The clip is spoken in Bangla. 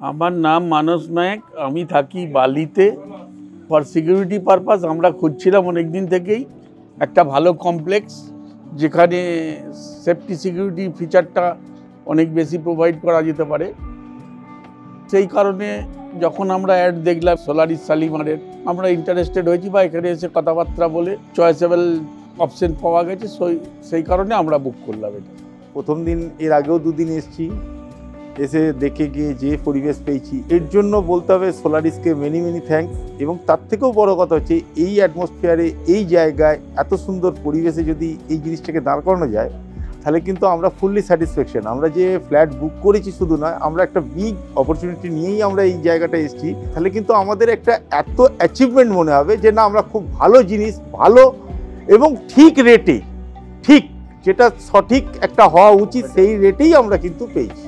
আমার নাম মানস নায়ক। আমি থাকি বালিতে। ফর সিকিউরিটি পারপাস আমরা খুঁজছিলাম অনেক দিন থেকেই একটা ভালো কমপ্লেক্স, যেখানে সেফটি সিকিউরিটি ফিচারটা অনেক বেশি প্রোভাইড করা যেতে পারে। সেই কারণে যখন আমরা অ্যাড দেখলাম সোলারিস শালিমারের, আমরা ইন্টারেস্টেড হয়েছি বা এখানে এসে কথাবার্তা বলে চয়েসেবল অপশন পাওয়া গেছে, সেই কারণে আমরা বুক করলাম এটা। প্রথম দিন, এর আগেও দুদিন এসেছি, এসে দেখে গিয়ে যে পরিবেশ পেয়েছি, এর জন্য বলতে হবে সোলারিসকে মেনি মেনি থ্যাঙ্কস। এবং তার থেকেও বড় কথা হচ্ছে, এই অ্যাটমসফিয়ারে, এই জায়গায়, এত সুন্দর পরিবেশে যদি এই জিনিসটাকে দাঁড় করানো যায়, তাহলে কিন্তু আমরা ফুললি স্যাটিসফ্যাকশন। আমরা যে ফ্ল্যাট বুক করেছি শুধু নয়, আমরা একটা বিগ অপরচুনিটি নিয়েই আমরা এই জায়গাটা এসেছি। তাহলে কিন্তু আমাদের একটা এত অ্যাচিভমেন্ট মনে হবে যে না, আমরা খুব ভালো জিনিস, ভালো এবং ঠিক রেটে, ঠিক যেটা সঠিক একটা হওয়া উচিত সেই রেটেই আমরা কিন্তু পেয়েছি।